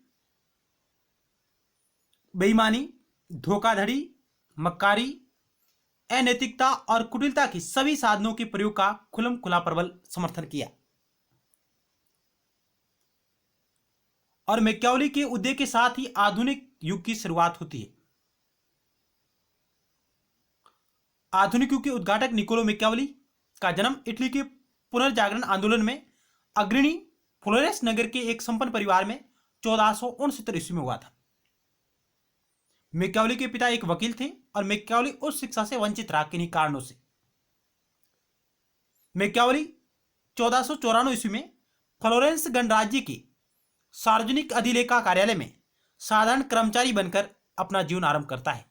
Speaker 1: बेईमानी, धोखाधड़ी, मक्कारी, अनैतिकता और कुटिलता की सभी साधनों के प्रयोग का खुल्म खुला प्रबल समर्थन किया। और मैकियावेली के उदय के साथ ही आधुनिक युग की शुरुआत होती है। आधुनिक युग के उद्घाटक निकोलो मैकियावेली का जन्म इटली के पुनर्जागरण आंदोलन में अग्रणी फ्लोरेंस नगर के एक संपन्न परिवार में 1469 ईस्वी में हुआ था। मैकियावेली के पिता एक वकील थे और मैकियावेली उच्च शिक्षा से वंचित रहा किन्हीं कारणों से। मैकियावेली 1494 ईस्वी में फ्लोरेंस गणराज्य के सार्वजनिक अधिलेखा कार्यालय में साधारण कर्मचारी बनकर अपना जीवन आरंभ करता है।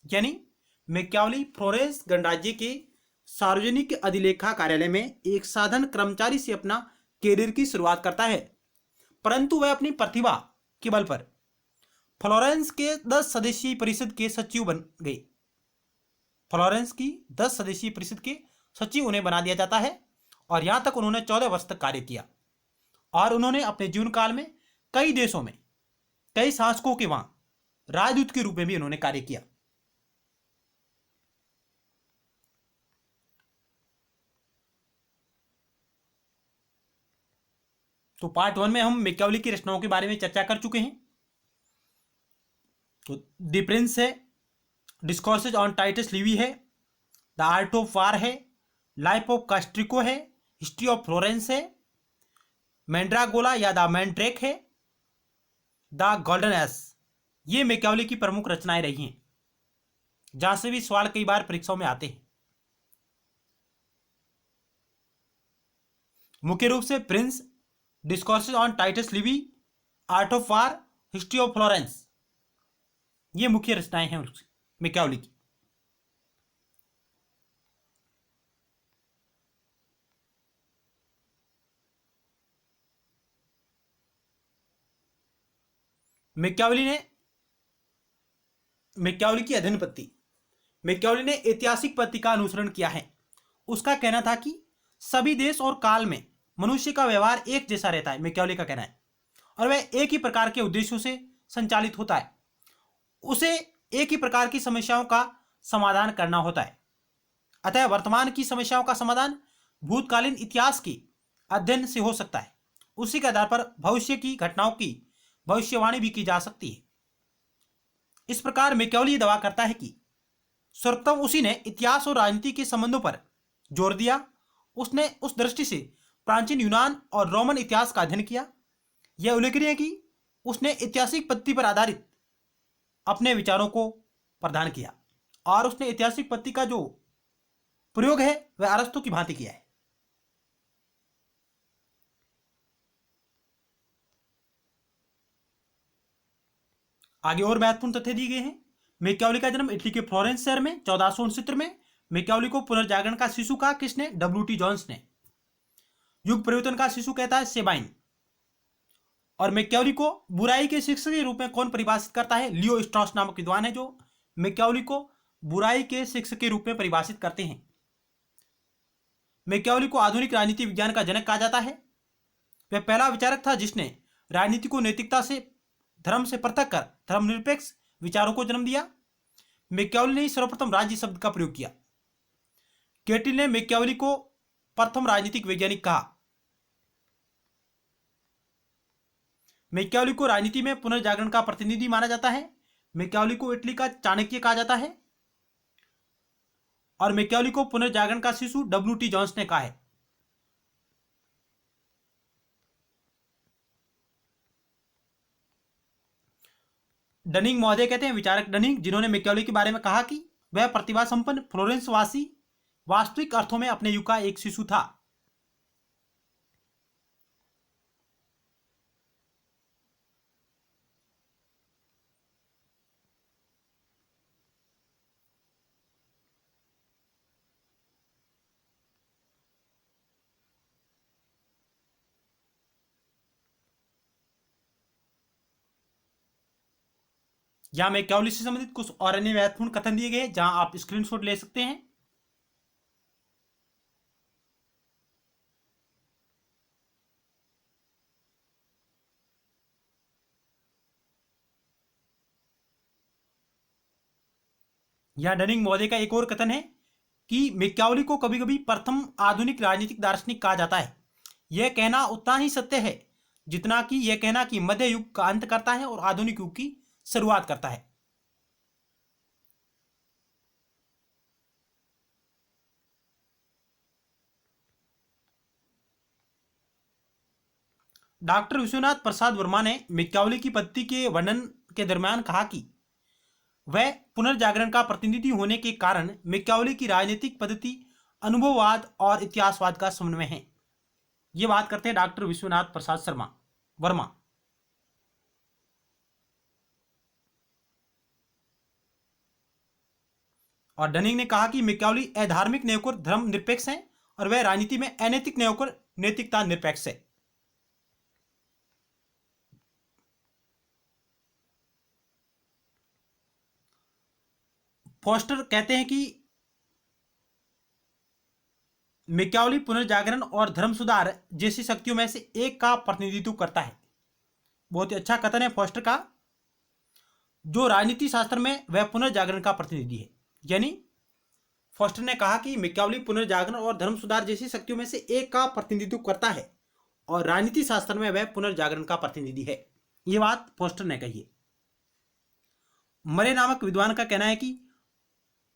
Speaker 1: यानी मैकियावेली फ्लोरेंस गणराज्य के सार्वजनिक अधिलेखा कार्यालय में एक साधारण कर्मचारी से अपना कैरियर की शुरुआत करता है, परंतु वह अपनी प्रतिभा के बल पर फ्लोरेंस के 10 सदस्यीय परिषद के सचिव बन गए। फ्लोरेंस की 10 सदस्यीय परिषद के सचिव उन्हें बना दिया जाता है और यहां तक उन्होंने 14 वर्ष तक कार्य किया और उन्होंने अपने जीवन काल में कई देशों में कई शासकों के वहां राजदूत के रूप में भी उन्होंने कार्य किया। तो पार्ट 1 में हम मैकियावेली की रचनाओं के बारे में चर्चा कर चुके हैं। तो द प्रिंस है, डिस्कोर्सेज ऑन टाइटस लिवी है, द आर्ट ऑफ वार है, लाइफ ऑफ कास्ट्रिको है, हिस्ट्री ऑफ फ्लोरेंस है, मैंड्रागोला या द मैंड्रेक है, द गोल्डन एस। ये मैकियावेली की प्रमुख रचनाएं रही हैं, जहां से भी सवाल कई बार परीक्षाओं में आते हैं। मुख्य रूप से Prince, Discourses on Titus Livy, Art of War, History of Florence, ये मुख्य रचनाएं हैं मैकियावेली की। मैकियावेली की अध्ययन पद्धति। मैकियावेली ने ऐतिहासिक पद्धति का अनुसरण किया है। उसका कहना था कि सभी देश और काल में मनुष्य का व्यवहार एक जैसा रहता है, मैकियावेली का कहना है, और वह एक ही प्रकार के उद्देश्यों से संचालित होता है। उसे एक ही प्रकार की समस्याओं का समाधान करना होता है। अतः वर्तमान की समस्याओं का समाधान भूतकालीन इतिहास के अध्ययन से हो सकता है। उसी के आधार पर भविष्य की घटनाओं की भविष्यवाणी भी की जा सकती है। इस प्रकार मैकियावेली दावा करता है कि सर्वप्रथम उसी ने इतिहास और राजनीति के संबंधों पर जोर दिया। उसने उस दृष्टि से प्राचीन यूनान और रोमन इतिहास का अध्ययन किया। यह उल्लेखनीय है कि उसने ऐतिहासिक पद्धति पर आधारित अपने विचारों को प्रदान किया और उसने ऐतिहासिक पद्धति का जो प्रयोग है वह अरस्तु की भांति किया है। आगे और महत्वपूर्ण तथ्य दिए गए हैं। मैकियावेली का जन्म इटली के फ्लोरेंस शहर में 1469 में। मैकियावेली को पुनर्जागरण का शिशु कहा किसने? W.T. जॉन्स ने। युग परिवर्तन का शिशु कहता है सेबाइन। और मैकियावेली को बुराई के शिक्षक के रूप में कौन परिभाषित करता है? लियो स्ट्रॉस नामक विद्वान है जो मैकियावेली को बुराई के शिक्षक के रूप में परिभाषित करते हैं। मैकियावेली को आधुनिक राजनीति विज्ञान का जनक कहा जाता है। वह पहला विचारक था जिसने राजनीति को नैतिकता से, धर्म से पृथक कर धर्मनिरपेक्ष विचारों को जन्म दिया। मैकियावेली ने सर्वप्रथम राज्य शब्द का प्रयोग किया। केटिल ने मैकियावेली को प्रथम राजनीतिक वैज्ञानिक कहा। मैकियावेली को राजनीति में पुनर्जागरण का प्रतिनिधि माना जाता है। मैकियावेली को इटली का चाणक्य कहा जाता है और मैकियावेली को पुनर्जागरण का शिशु W.T. जॉन्स ने कहा है। डनिंग महोदय कहते हैं, विचारक डनिंग, जिन्होंने मैकियावेली के बारे में कहा कि वह प्रतिभा संपन्न फ्लोरेंस वासी वास्तविक अर्थों में अपने युग का एक शिशु था। यहां मैकियावेली से संबंधित कुछ और अन्य महत्वपूर्ण कथन दिए गए जहां आप स्क्रीनशॉट ले सकते हैं। यहां डनिंग महोदय का एक और कथन है कि मैकियावेली को कभी कभी प्रथम आधुनिक राजनीतिक दार्शनिक कहा जाता है। यह कहना उतना ही सत्य है जितना कि यह कहना कि मध्य युग का अंत करता है और आधुनिक युग की शुरुआत करता है। डॉक्टर विश्वनाथ प्रसाद वर्मा ने मैकियावेली की पद्धति के वर्णन के दरमियान कहा कि वह पुनर्जागरण का प्रतिनिधि होने के कारण मैकियावेली की राजनीतिक पद्धति अनुभववाद और इतिहासवाद का समन्वय है। ये बात करते हैं डॉक्टर विश्वनाथ प्रसाद शर्मा वर्मा। और डनिंग ने कहा कि मैकियावेली अधार्मिक न्याय को धर्म निरपेक्ष है और वह राजनीति में अनैतिक न्याय को नैतिकता निरपेक्ष है। फॉस्टर कहते हैं कि मैकियावेली पुनर्जागरण और धर्म सुधार जैसी शक्तियों में से एक का प्रतिनिधित्व करता है। बहुत ही अच्छा कथन है फॉस्टर का। जो राजनीति शास्त्र में वह पुनर्जागरण का प्रतिनिधि है। यानी फॉस्टर ने कहा कि मैकियावेली पुनर्जागरण और धर्म सुधार जैसी शक्तियों में से एक का प्रतिनिधित्व करता है और राजनीति शास्त्र में वह पुनर्जागरण का प्रतिनिधि है। यह बात फॉस्टर ने कही है। मरे नामक विद्वान का कहना है कि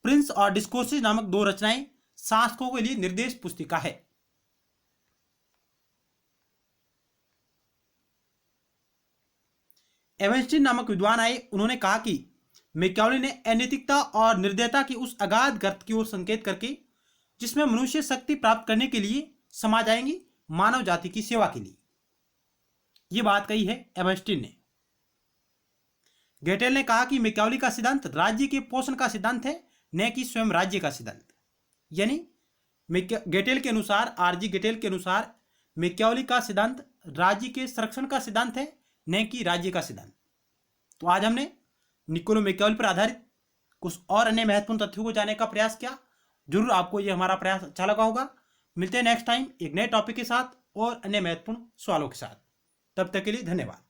Speaker 1: प्रिंस और डिस्कोर्सेस नामक दो रचनाएं शासकों के लिए निर्देश पुस्तिका है। एवेंस्टीन नामक विद्वान आए, उन्होंने कहा कि मैकियावेली ने अनैतिकता और निर्दयता की उस अगाध गर्त की ओर संकेत करके जिसमें मनुष्य शक्ति प्राप्त करने के लिए समाज आएंगी मानव जाति की सेवा के लिए। यह बात कही है एवेंस्टीन ने। गेटेल ने कहा कि मैकियावेली का सिद्धांत राज्य के पोषण का सिद्धांत है, न कि स्वयं राज्य का सिद्धांत। यानी गेटेल के अनुसार, आरजी गेटेल के अनुसार मैकियावेली का सिद्धांत राज्य के संरक्षण का सिद्धांत है, न कि राज्य का सिद्धांत। तो आज हमने निकोलो मैकियावेली पर आधारित कुछ और अन्य महत्वपूर्ण तथ्यों को जानने का प्रयास किया। जरूर आपको यह हमारा प्रयास अच्छा लगा होगा। मिलते हैं नेक्स्ट टाइम एक नए टॉपिक के साथ और अन्य महत्वपूर्ण सवालों के साथ। तब तक के लिए धन्यवाद।